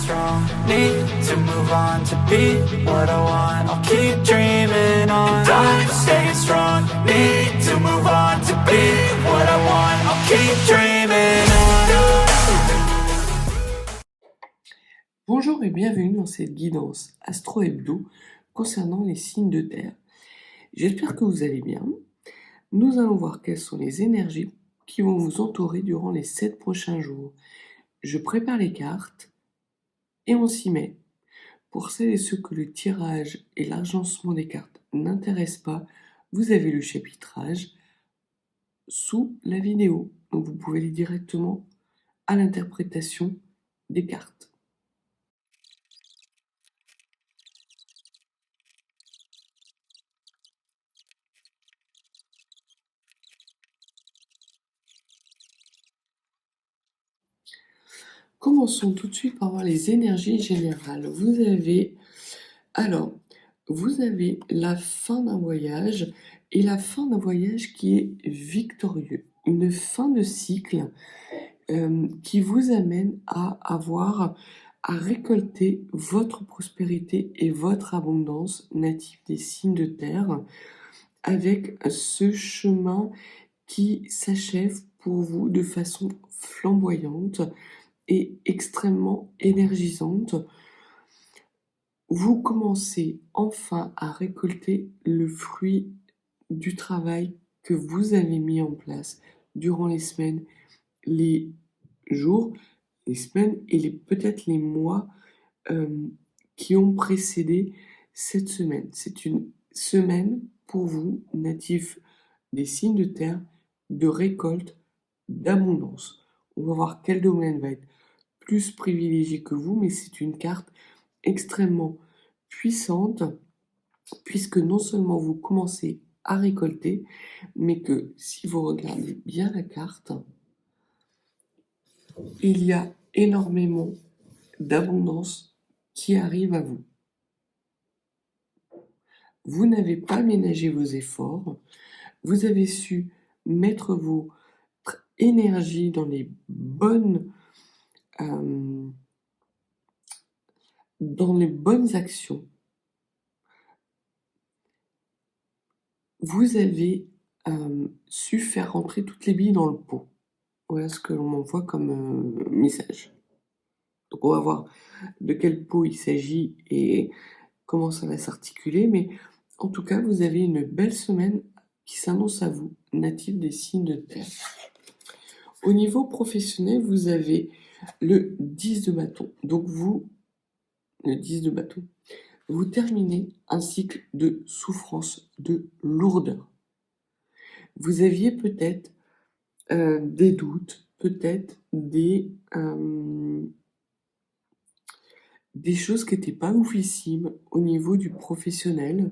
strong, need to move on to be what I want. I'll keep dreaming on. And I'm staying strong, need to move on to be what I want. I'll keep dreaming on. Bonjour et bienvenue dans cette guidance Astro Hebdo concernant les signes de terre. J'espère que vous allez bien. Nous allons voir quelles sont les énergies qui vont vous entourer durant les 7 prochains jours. Je prépare les cartes et on s'y met. Pour celles et ceux que le tirage et l'agencement des cartes n'intéressent pas, vous avez le chapitrage sous la vidéo. Donc vous pouvez aller directement à l'interprétation des cartes. Commençons tout de suite par voir les énergies générales. Vous avez la fin d'un voyage et la fin d'un voyage qui est victorieux. Une fin de cycle qui vous amène à récolter votre prospérité et votre abondance native des signes de terre avec ce chemin qui s'achève pour vous de façon flamboyante et extrêmement énergisante. Vous commencez enfin à récolter le fruit du travail que vous avez mis en place durant les semaines, les jours, les semaines et peut-être les mois qui ont précédé cette semaine. C'est une semaine pour vous, natifs des signes de terre, de récolte, d'abondance. On va voir quel domaine va être plus privilégié que vous, mais c'est une carte extrêmement puissante puisque non seulement vous commencez à récolter, mais que si vous regardez bien la carte, il y a énormément d'abondance qui arrive à vous. Vous n'avez pas ménagé vos efforts, vous avez su mettre votre énergie dans les bonnes actions. Vous avez su faire rentrer toutes les billes dans le pot. Voilà ce que l'on m'envoie comme message. Donc on va voir de quel pot il s'agit et comment ça va s'articuler, mais en tout cas, vous avez une belle semaine qui s'annonce à vous, natif des signes de terre. Au niveau professionnel, vous avez le 10 de bâton. Donc le 10 de bâton, vous terminez un cycle de souffrance, de lourdeur. Vous aviez peut-être des doutes, peut-être des choses qui n'étaient pas oufissimes au niveau du professionnel.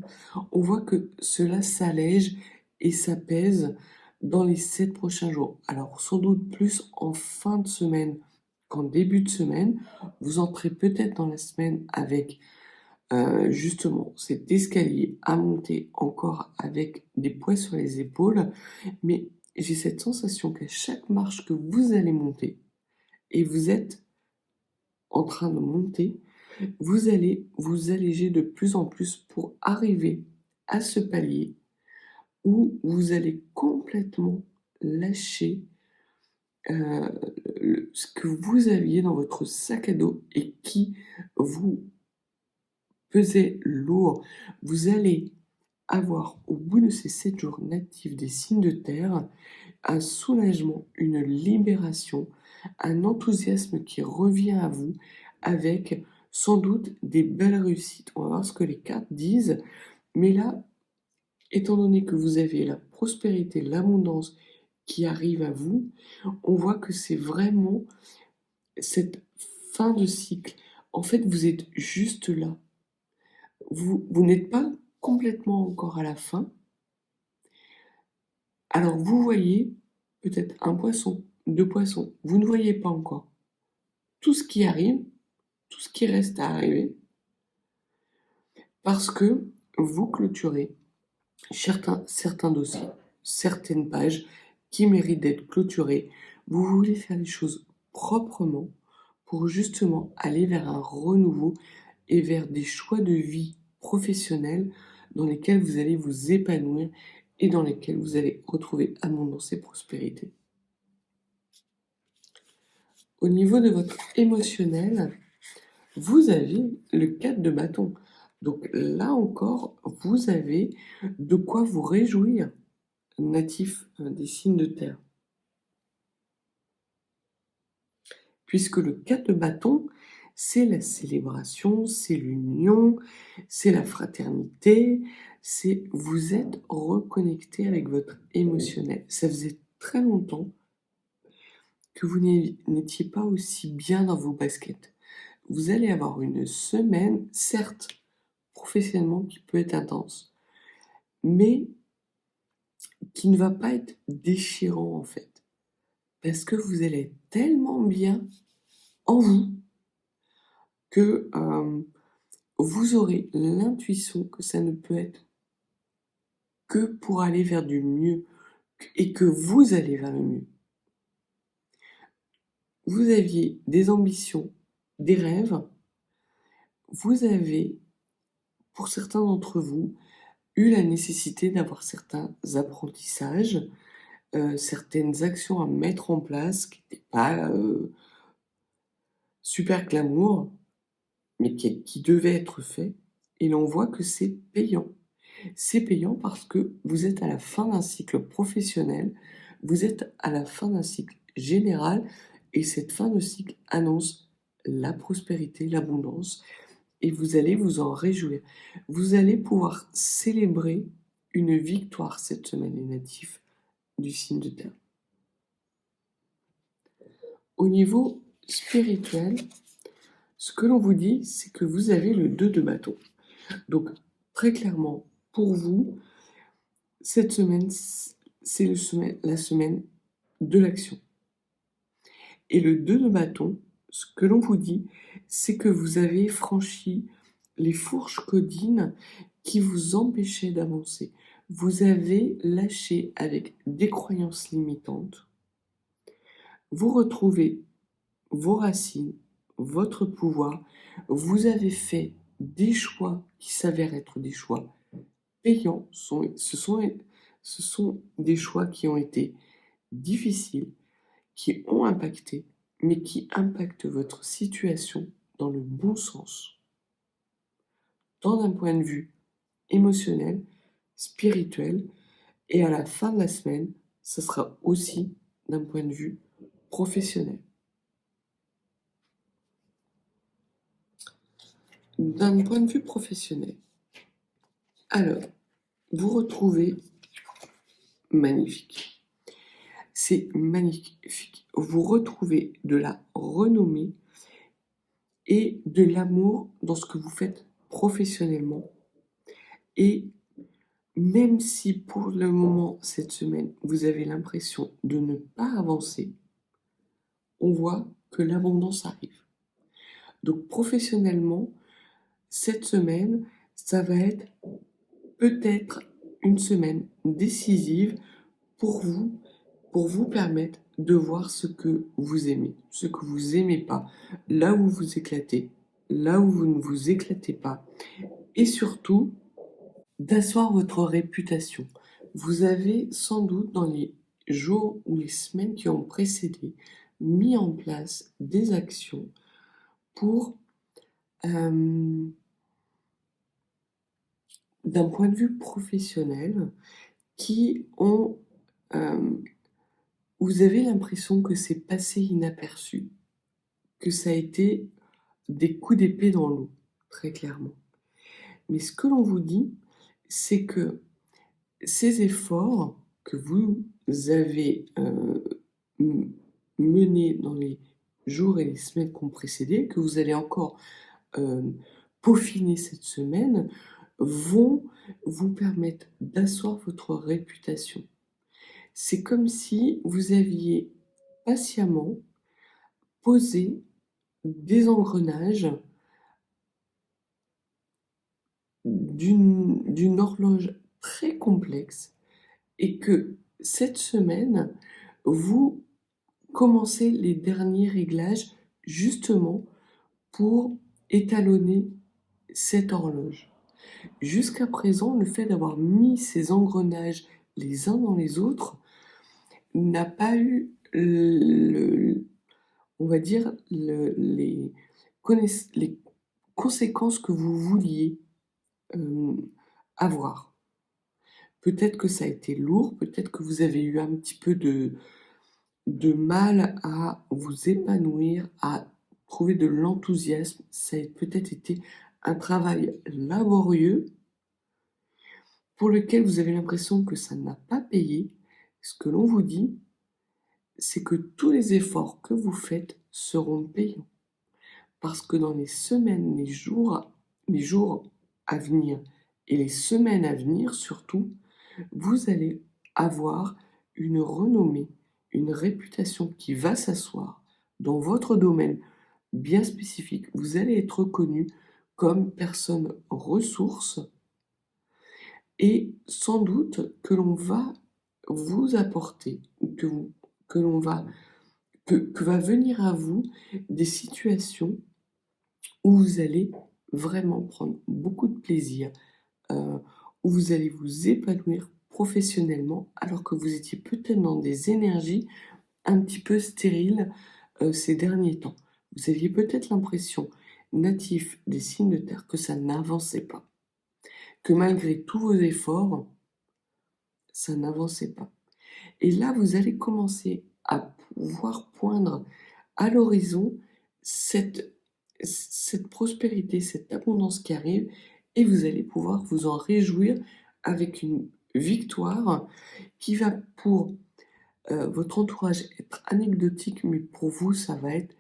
On voit que cela s'allège et s'apaise dans les 7 prochains jours. Alors sans doute plus en fin de semaine qu'en début de semaine. Vous entrez peut-être dans la semaine avec justement cet escalier à monter encore avec des poids sur les épaules, mais j'ai cette sensation qu'à chaque marche que vous allez monter, et vous êtes en train de monter, vous allez vous alléger de plus en plus pour arriver à ce palier où vous allez complètement lâcher ce que vous aviez dans votre sac à dos et qui vous pesait lourd. Vous allez avoir au bout de ces 7 jours natifs des signes de terre un soulagement, une libération, un enthousiasme qui revient à vous avec sans doute des belles réussites. On va voir ce que les cartes disent, mais là, étant donné que vous avez la prospérité, l'abondance qui arrive à vous, on voit que c'est vraiment cette fin de cycle. En fait, vous êtes juste là. Vous n'êtes pas complètement encore à la fin. Alors vous voyez peut-être un poisson, 2 poissons, vous ne voyez pas encore tout ce qui arrive, tout ce qui reste à arriver, parce que vous clôturez certains dossiers, certaines pages qui méritent d'être clôturées. Vous voulez faire les choses proprement pour justement aller vers un renouveau et vers des choix de vie professionnels dans lesquels vous allez vous épanouir et dans lesquels vous allez retrouver abondance et prospérité. Au niveau de votre émotionnel, vous avez le 4 de bâton. Donc là encore, vous avez de quoi vous réjouir, natif des signes de terre. Puisque le 4 de bâton, c'est la célébration, c'est l'union, c'est la fraternité, c'est vous êtes reconnecté avec votre émotionnel. Ça faisait très longtemps que vous n'étiez pas aussi bien dans vos baskets. Vous allez avoir une semaine, certes, professionnellement, qui peut être intense, mais qui ne va pas être déchirant en fait. Parce que vous allez être tellement bien en vous que vous aurez l'intuition que ça ne peut être que pour aller vers du mieux et que vous allez vers le mieux. Vous aviez des ambitions, des rêves, vous avez, pour certains d'entre vous, eu la nécessité d'avoir certains apprentissages, certaines actions à mettre en place qui n'étaient pas super glamour, mais qui devaient être faits, et l'on voit que c'est payant. C'est payant parce que vous êtes à la fin d'un cycle professionnel, vous êtes à la fin d'un cycle général, et cette fin de cycle annonce la prospérité, l'abondance, et vous allez vous en réjouir. Vous allez pouvoir célébrer une victoire cette semaine, les natifs du signe de terre. Au niveau spirituel, ce que l'on vous dit, c'est que vous avez le 2 de bâton. Donc, très clairement, pour vous, cette semaine, c'est la semaine de l'action. Et le 2 de bâton, ce que l'on vous dit, c'est que vous avez franchi les fourches codines qui vous empêchaient d'avancer. Vous avez lâché avec des croyances limitantes. Vous retrouvez vos racines, votre pouvoir. Vous avez fait des choix qui s'avèrent être des choix payants. Ce sont des choix qui ont été difficiles, qui ont impacté, mais qui impactent votre situation dans le bon sens. Tant d'un point de vue émotionnel, spirituel, et à la fin de la semaine, ce sera aussi d'un point de vue professionnel. D'un point de vue professionnel, alors, vous retrouvez magnifique. C'est magnifique. Vous retrouvez de la renommée et de l'amour dans ce que vous faites professionnellement. Et même si pour le moment, cette semaine, vous avez l'impression de ne pas avancer, on voit que l'abondance arrive. Donc professionnellement, cette semaine, ça va être peut-être une semaine décisive pour vous permettre de voir ce que vous aimez, ce que vous aimez pas, là où vous éclatez, là où vous ne vous éclatez pas, et surtout d'asseoir votre réputation. Vous avez sans doute dans les jours ou les semaines qui ont précédé mis en place des actions pour, d'un point de vue professionnel, qui ont, vous avez l'impression que c'est passé inaperçu, que ça a été des coups d'épée dans l'eau, très clairement. Mais ce que l'on vous dit, c'est que ces efforts que vous avez menés dans les jours et les semaines qui ont précédé, que vous allez encore peaufiner cette semaine, vont vous permettre d'asseoir votre réputation. C'est comme si vous aviez patiemment posé des engrenages d'une horloge très complexe et que cette semaine, vous commencez les derniers réglages justement pour étalonner cette horloge. Jusqu'à présent, le fait d'avoir mis ces engrenages les uns dans les autres n'a pas eu on va dire, les conséquences que vous vouliez avoir. Peut-être que ça a été lourd, peut-être que vous avez eu un petit peu de mal à vous épanouir, à trouver de l'enthousiasme. Ça a peut-être été un travail laborieux pour lequel vous avez l'impression que ça n'a pas payé. Ce que l'on vous dit, c'est que tous les efforts que vous faites seront payants. Parce que dans les semaines, les jours à venir et les semaines à venir surtout, vous allez avoir une renommée, une réputation qui va s'asseoir dans votre domaine bien spécifique. Vous allez être reconnu comme personne ressource et sans doute que l'on va vous apporter, que l'on va, que va venir à vous des situations où vous allez vraiment prendre beaucoup de plaisir, euh, où vous allez vous épanouir professionnellement, alors que vous étiez peut-être dans des énergies un petit peu stériles ces derniers temps. Vous aviez peut-être l'impression, natif des signes de terre, que ça n'avançait pas, que malgré tous vos efforts, ça n'avançait pas. Et là, vous allez commencer à pouvoir poindre à l'horizon cette prospérité, cette abondance qui arrive, et vous allez pouvoir vous en réjouir avec une victoire qui va pour votre entourage être anecdotique, mais pour vous, ça va être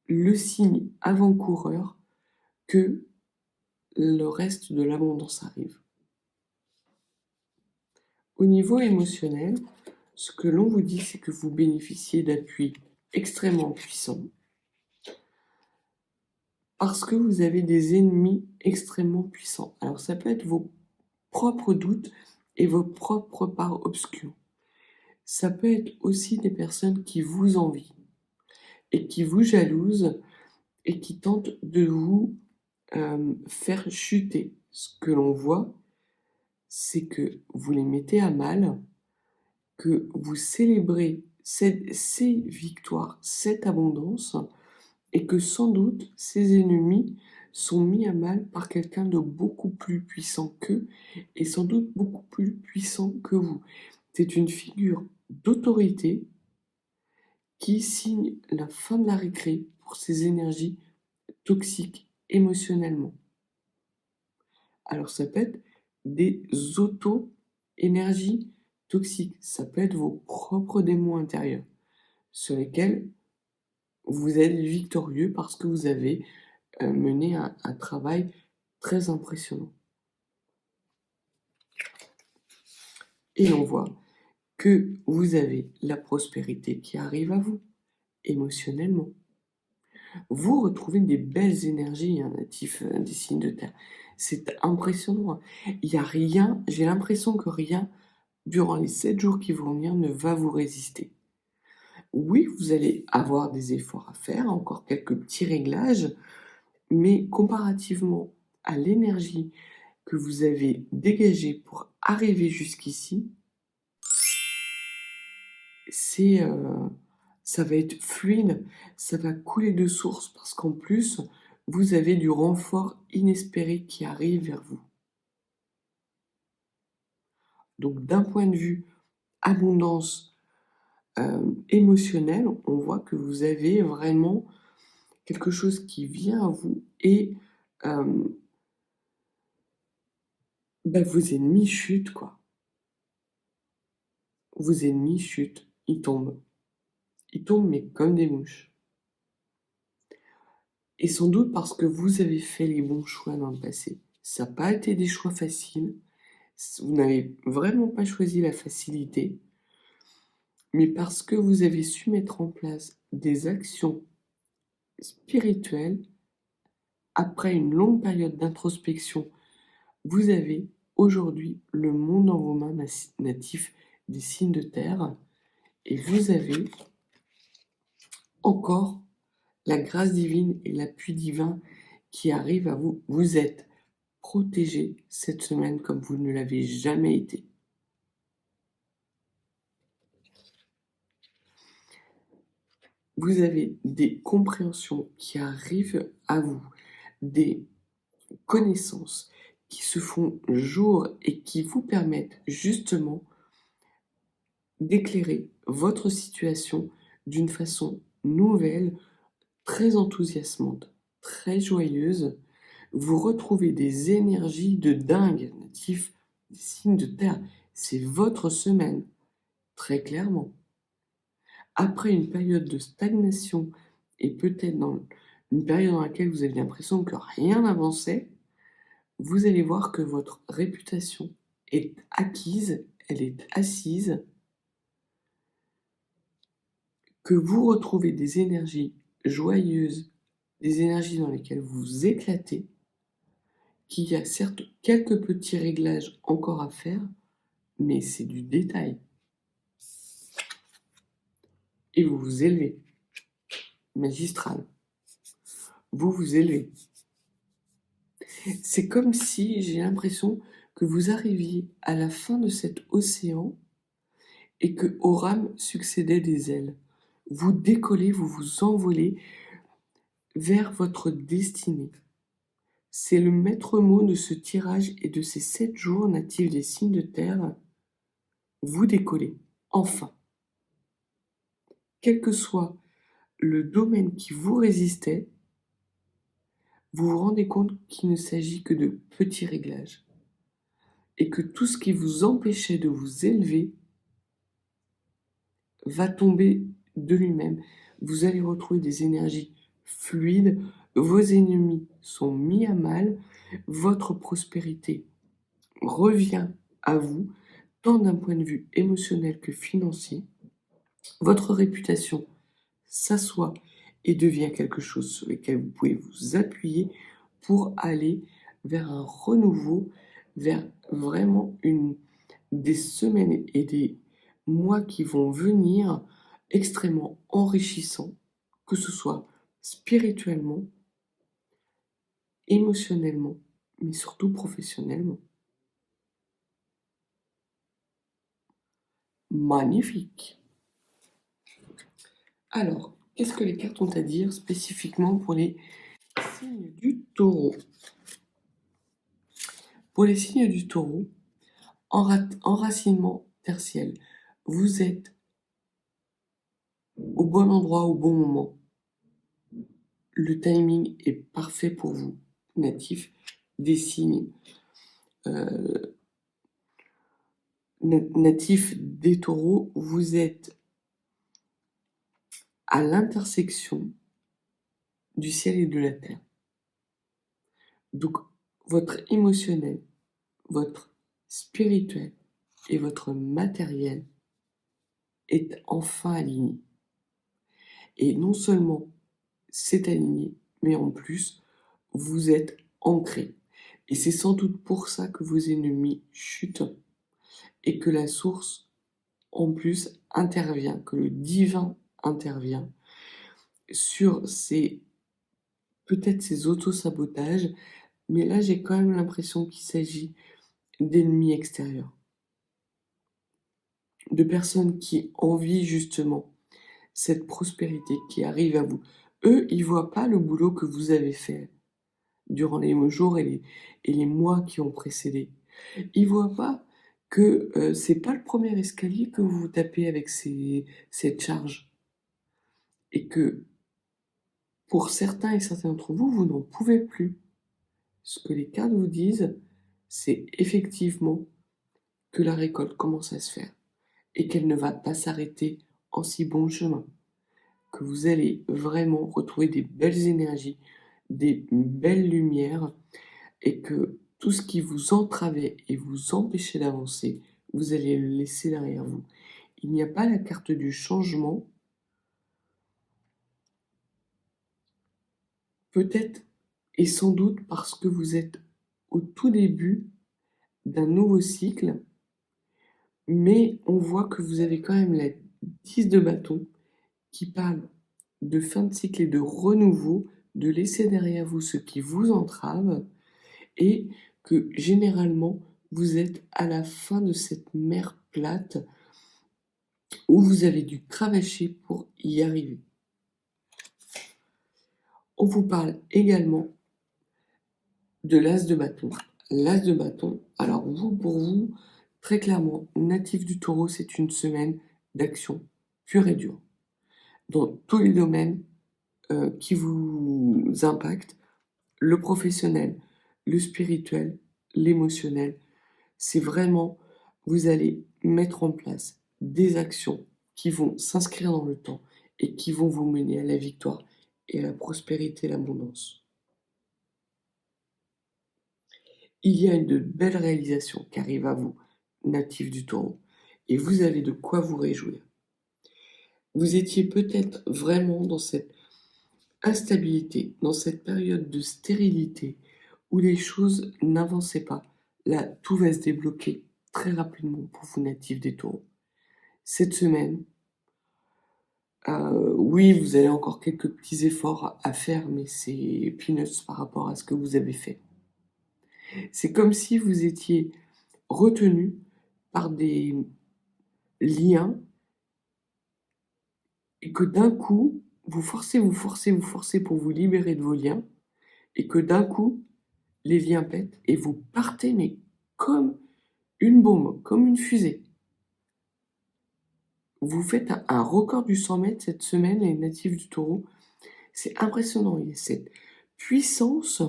le signe avant-coureur que le reste de l'abondance arrive. Au niveau émotionnel, ce que l'on vous dit, c'est que vous bénéficiez d'appuis extrêmement puissants parce que vous avez des ennemis extrêmement puissants. Alors ça peut être vos propres doutes et vos propres parts obscures. Ça peut être aussi des personnes qui vous envient et qui vous jalousent et qui tentent de vous faire chuter. Ce que l'on voit, c'est que vous les mettez à mal, que vous célébrez ces victoires, cette abondance, et que sans doute ces ennemis sont mis à mal par quelqu'un de beaucoup plus puissant qu'eux, et sans doute beaucoup plus puissant que vous. C'est une figure d'autorité qui signe la fin de la récré pour ces énergies toxiques émotionnellement. Alors ça peut être des auto-énergies toxiques, ça peut être vos propres démons intérieurs sur lesquels vous êtes victorieux parce que vous avez mené un travail très impressionnant. Et on voit que vous avez la prospérité qui arrive à vous, émotionnellement. Vous retrouvez des belles énergies, natifs des signes de terre. C'est impressionnant. Il n'y a rien, j'ai l'impression que rien, durant les 7 jours qui vont venir, ne va vous résister. Oui, vous allez avoir des efforts à faire, encore quelques petits réglages, mais comparativement à l'énergie que vous avez dégagée pour arriver jusqu'ici, ça va être fluide, ça va couler de source parce qu'en plus, vous avez du renfort inespéré qui arrive vers vous. Donc d'un point de vue abondance émotionnelle, on voit que vous avez vraiment quelque chose qui vient à vous et vos ennemis chutent, quoi. Vos ennemis chutent, ils tombent. Ils tombent, mais comme des mouches. Et sans doute parce que vous avez fait les bons choix dans le passé. Ça n'a pas été des choix faciles. Vous n'avez vraiment pas choisi la facilité. Mais parce que vous avez su mettre en place des actions spirituelles, après une longue période d'introspection, vous avez aujourd'hui le monde dans vos mains natifs des signes de terre. Et vous avez encore la grâce divine et l'appui divin qui arrive à vous. Vous êtes protégé cette semaine comme vous ne l'avez jamais été. Vous avez des compréhensions qui arrivent à vous, des connaissances qui se font jour et qui vous permettent justement d'éclairer votre situation d'une façon nouvelle, très enthousiasmante, très joyeuse. Vous retrouvez des énergies de dingue, natifs des signes de terre. C'est votre semaine, très clairement. Après une période de stagnation et peut-être dans une période dans laquelle vous avez l'impression que rien n'avançait, vous allez voir que votre réputation est acquise, elle est assise, que vous retrouvez des énergies joyeuses, des énergies dans lesquelles vous vous éclatez, qu'il y a certes quelques petits réglages encore à faire, mais c'est du détail. Et vous vous élevez, magistral. Vous vous élevez. C'est comme si j'ai l'impression que vous arriviez à la fin de cet océan et que aux rames succédaient des ailes. Vous décollez, vous vous envolez vers votre destinée. C'est le maître mot de ce tirage et de ces 7 jours natifs des signes de terre. Vous décollez, enfin. Quel que soit le domaine qui vous résistait, vous vous rendez compte qu'il ne s'agit que de petits réglages et que tout ce qui vous empêchait de vous élever va tomber de lui-même. Vous allez retrouver des énergies fluides, vos ennemis sont mis à mal, votre prospérité revient à vous, tant d'un point de vue émotionnel que financier. Votre réputation s'assoit et devient quelque chose sur lequel vous pouvez vous appuyer pour aller vers un renouveau, vers vraiment des semaines et des mois qui vont venir extrêmement enrichissants, que ce soit spirituellement, émotionnellement, mais surtout professionnellement. Magnifique. Alors, qu'est-ce que les cartes ont à dire spécifiquement pour les signes du taureau? Pour les signes du taureau, enracinement tertiel, vous êtes au bon endroit au bon moment. Le timing est parfait pour vous, natif des signes natifs des taureaux. Vous êtes à l'intersection du ciel et de la terre. Donc, votre émotionnel, votre spirituel et votre matériel est enfin aligné. Et non seulement c'est aligné, mais en plus, vous êtes ancré. Et c'est sans doute pour ça que vos ennemis chutent et que la source, en plus, intervient, que le divin intervient sur peut-être ces auto-sabotages, mais là, j'ai quand même l'impression qu'il s'agit d'ennemis extérieurs, de personnes qui envient justement cette prospérité qui arrive à vous. Eux, ils voient pas le boulot que vous avez fait durant les jours et les mois qui ont précédé. Ils voient pas que c'est pas le premier escalier que vous vous tapez avec cette charge. Et que pour certains et certains d'entre vous, vous n'en pouvez plus. Ce que les cartes vous disent, c'est effectivement que la récolte commence à se faire et qu'elle ne va pas s'arrêter en si bon chemin. Que vous allez vraiment retrouver des belles énergies, des belles lumières et que tout ce qui vous entravait et vous empêchait d'avancer, vous allez le laisser derrière vous. Il n'y a pas la carte du changement. Peut-être et sans doute parce que vous êtes au tout début d'un nouveau cycle, mais on voit que vous avez quand même la 10 de bâton qui parle de fin de cycle et de renouveau, de laisser derrière vous ce qui vous entrave et que généralement vous êtes à la fin de cette mer plate où vous avez dû cravacher pour y arriver. On vous parle également de l'as de bâton. L'as de bâton, alors pour vous, très clairement, natif du taureau, c'est une semaine d'action pure et dure. Dans tous les domaines qui vous impactent, le professionnel, le spirituel, l'émotionnel, c'est vraiment, vous allez mettre en place des actions qui vont s'inscrire dans le temps et qui vont vous mener à la victoire et à la prospérité et l'abondance. Il y a de belles réalisations qui arrivent à vous, natifs du taureau, et vous avez de quoi vous réjouir. Vous étiez peut-être vraiment dans cette instabilité, dans cette période de stérilité où les choses n'avançaient pas. Là, tout va se débloquer très rapidement pour vous, natifs des taureaux. Cette semaine, oui, vous avez encore quelques petits efforts à faire, mais c'est peanuts par rapport à ce que vous avez fait. C'est comme si vous étiez retenu par des liens et que d'un coup, vous forcez pour vous libérer de vos liens et que d'un coup, les liens pètent et vous partez, mais comme une bombe, comme une fusée. Vous faites un record du 100 mètres cette semaine, les natifs du taureau. C'est impressionnant, il y a cette puissance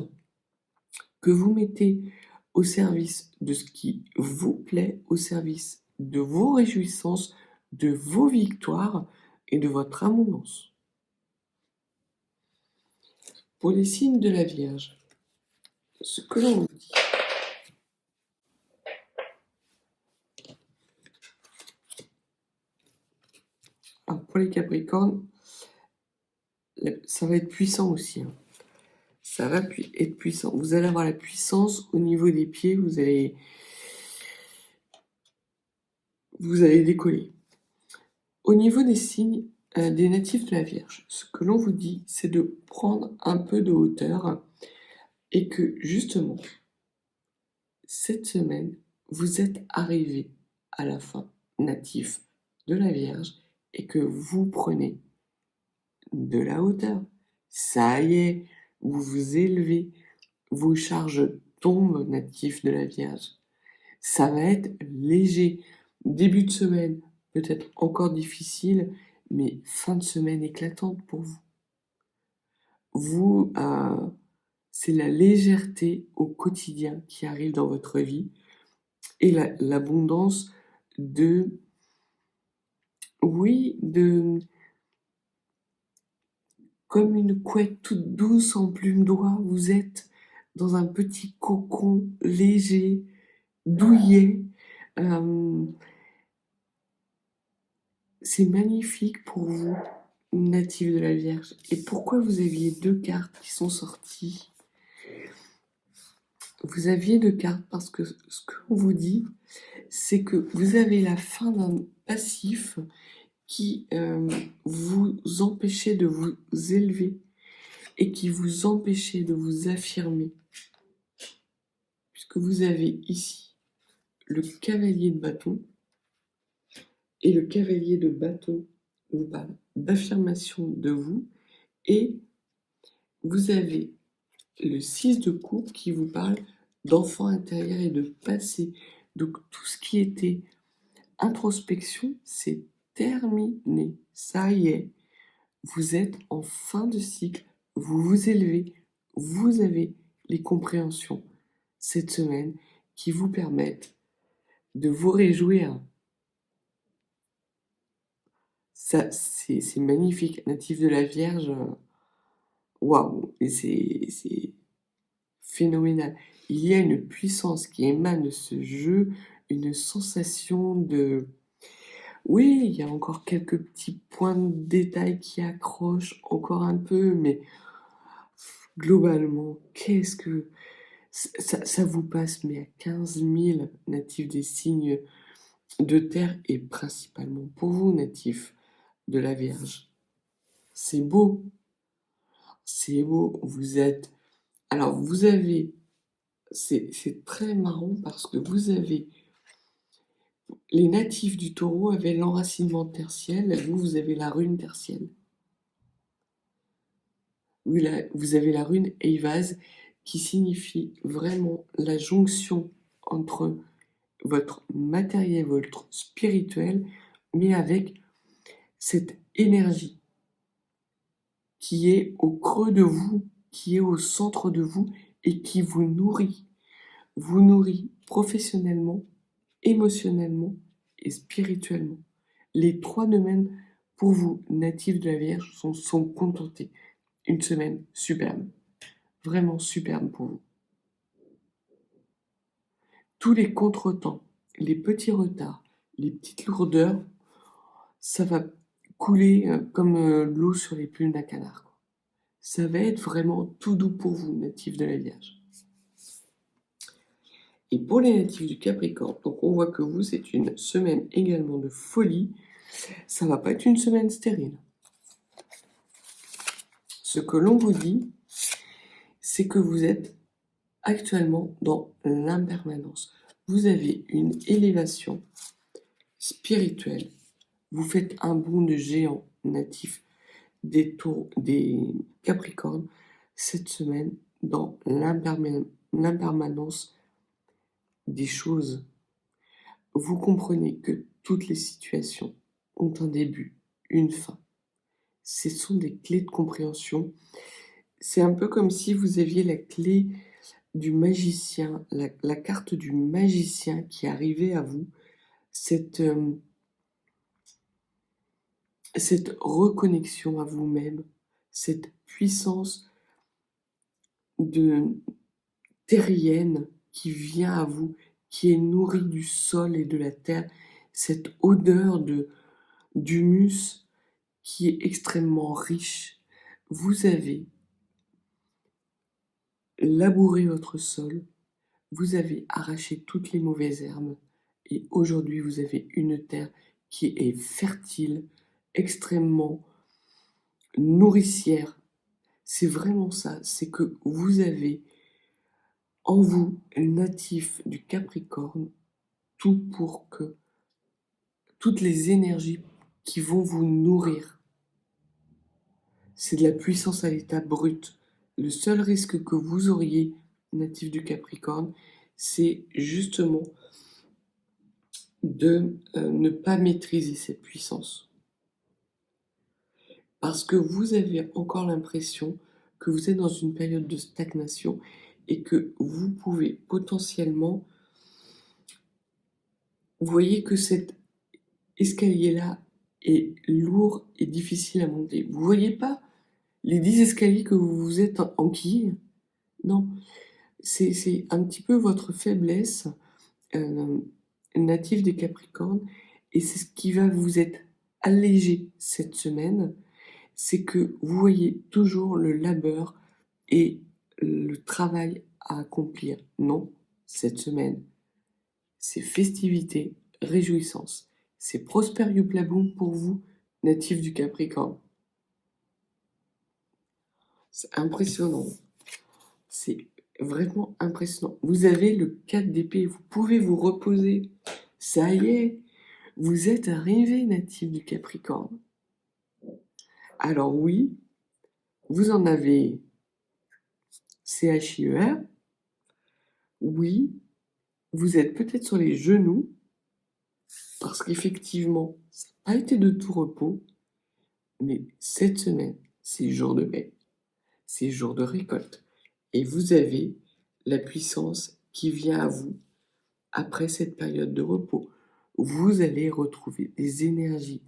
que vous mettez au service de ce qui vous plaît, au service de vos réjouissances, de vos victoires et de votre abondance. Pour les signes de la Vierge, ce que l'on vous dit. Alors pour les Capricornes, ça va être puissant aussi. Ça va être puissant. Vous allez avoir la puissance au niveau des pieds, vous allez décoller. Au niveau des signes des natifs de la Vierge, ce que l'on vous dit, c'est de prendre un peu de hauteur et que justement, cette semaine, vous êtes arrivé à la fin, natif de la Vierge, et que vous prenez de la hauteur. Ça y est, vous vous élevez, vos charges tombent, natifs de la Vierge. Ça va être léger. Début de semaine, peut-être encore difficile, mais fin de semaine éclatante pour vous. Vous, c'est la légèreté au quotidien qui arrive dans votre vie et l'abondance de, oui, de, comme une couette toute douce en plume d'oie, vous êtes dans un petit cocon léger, douillet. C'est magnifique pour vous, natif de la Vierge. Et pourquoi vous aviez 2 cartes qui sont sorties? Vous aviez 2 cartes parce que ce qu'on vous dit, c'est que vous avez la fin d'un passif qui vous empêchait de vous élever et qui vous empêchait de vous affirmer. Puisque vous avez ici le cavalier de bâton, et le cavalier de bâton vous parle d'affirmation de vous, et vous avez le 6 de coupe qui vous parle d'enfant intérieur et de passé. Donc tout ce qui était introspection, c'est terminé. Ça y est, vous êtes en fin de cycle, vous vous élevez, vous avez les compréhensions cette semaine qui vous permettent de vous réjouir. Ça, c'est magnifique. Natif de la Vierge, waouh, et c'est phénoménal. Il y a une puissance qui émane de ce jeu, une sensation de... Oui, il y a encore quelques petits points de détail qui accrochent encore un peu, mais globalement, qu'est-ce que... Ça vous passe, mais à 15 000 natifs des signes de terre, et principalement pour vous, natifs de la Vierge. C'est beau, c'est beau. Alors vous avez, c'est très marrant parce que vous avez, les natifs du Taureau avaient l'enracinement tertiel, vous avez la rune tertielle. Vous avez la rune Eivaz qui signifie vraiment la jonction entre votre matériel, votre spirituel, mais avec cette énergie qui est au creux de vous, qui est au centre de vous et qui vous nourrit professionnellement, émotionnellement et spirituellement. Les trois domaines pour vous, natifs de la Vierge, sont contentés. Une semaine superbe, vraiment superbe pour vous. Tous les contretemps, les petits retards, les petites lourdeurs, ça va couler comme l'eau sur les plumes d'un canard, quoi. Ça va être vraiment tout doux pour vous, natifs de la Vierge. Et pour les natifs du Capricorne, donc on voit que vous, c'est une semaine également de folie. Ça va pas être une semaine stérile. Ce que l'on vous dit, c'est que vous êtes actuellement dans l'impermanence. Vous avez une élévation spirituelle. Vous faites un bond de géant natif des Capricornes cette semaine dans l'impermanence des choses. Vous comprenez que toutes les situations ont un début, une fin. Ce sont des clés de compréhension. C'est un peu comme si vous aviez la clé du magicien, la carte du magicien qui arrivait à vous, cette reconnexion à vous-même, cette puissance terrienne qui vient à vous, qui est nourrie du sol et de la terre, cette odeur d'humus qui est extrêmement riche. Vous avez labouré votre sol, vous avez arraché toutes les mauvaises herbes et aujourd'hui vous avez une terre qui est fertile, extrêmement nourricière. C'est vraiment ça, c'est que vous avez en vous, natif du Capricorne, tout pour que toutes les énergies qui vont vous nourrir. C'est de la puissance à l'état brut. Le seul risque que vous auriez, natif du Capricorne, c'est justement de ne pas maîtriser cette puissance. Parce que vous avez encore l'impression que vous êtes dans une période de stagnation et que vous pouvez potentiellement, vous voyez que cet escalier-là est lourd et difficile à monter. Vous voyez pas les 10 escaliers que vous vous êtes enquillés? Non, c'est un petit peu votre faiblesse native des Capricornes et c'est ce qui va vous être allégé cette semaine, c'est que vous voyez toujours le labeur et le travail à accomplir. Non, cette semaine, c'est festivité, réjouissance. C'est Prosper Youplaboum pour vous, natif du Capricorne. C'est impressionnant. C'est vraiment impressionnant. Vous avez le 4 d'épée, vous pouvez vous reposer. Ça y est, vous êtes arrivé, natif du Capricorne. Alors oui, vous en avez CHIER. Oui, vous êtes peut-être sur les genoux, parce qu'effectivement, ça n'a pas été de tout repos, mais cette semaine, c'est jour de paix, c'est jour de récolte. Et vous avez la puissance qui vient à vous après cette période de repos. Vous allez retrouver des énergies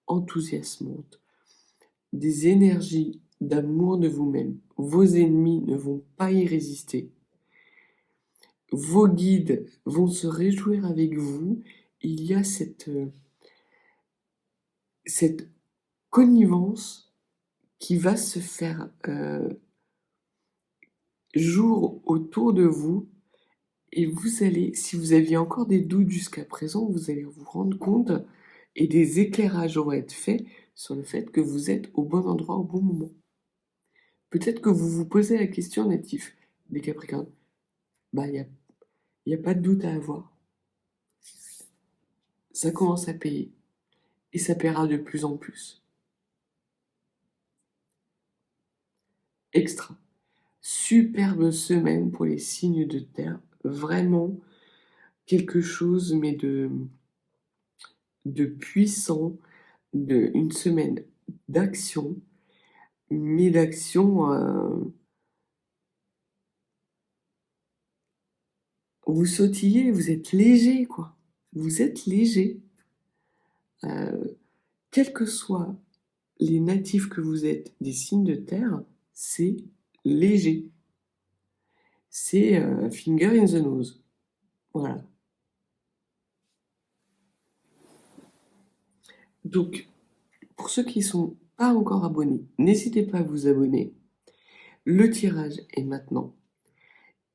enthousiasmantes, des énergies d'amour de vous-même. Vos ennemis ne vont pas y résister. Vos guides vont se réjouir avec vous. Il y a cette connivence qui va se faire jour autour de vous. Et vous allez, si vous aviez encore des doutes jusqu'à présent, vous allez vous rendre compte, et des éclairages vont être faits, sur le fait que vous êtes au bon endroit au bon moment. Peut-être que vous vous posez la question, natif des Capricornes. Bah, il y a pas de doute à avoir. Ça commence à payer. Et ça paiera de plus en plus. Extra. Superbe semaine pour les signes de terre. Vraiment quelque chose, mais de puissant, une semaine d'action, mais d'action, vous sautillez, vous êtes léger, quoi. Vous êtes léger. Quels que soient les natifs que vous êtes des signes de terre, c'est léger. C'est finger in the nose. Voilà. Donc, pour ceux qui ne sont pas encore abonnés, n'hésitez pas à vous abonner. Le tirage est maintenant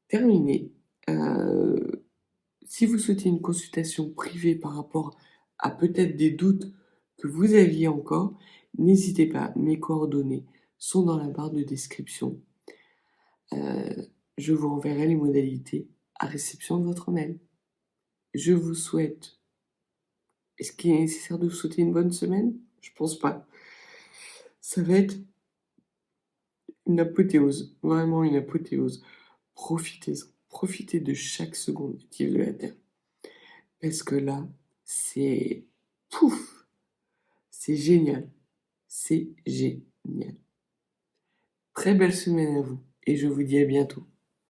terminé. Si vous souhaitez une consultation privée par rapport à peut-être des doutes que vous aviez encore, n'hésitez pas, mes coordonnées sont dans la barre de description. Je vous renverrai les modalités à réception de votre mail. Je vous souhaite... Est-ce qu'il est nécessaire de vous souhaiter une bonne semaine? Je pense pas. Ça va être une apothéose, vraiment une apothéose. Profitez-en, profitez de chaque seconde utile de la Terre. Parce que là, c'est... Pouf! C'est génial. C'est génial. Très belle semaine à vous et je vous dis à bientôt.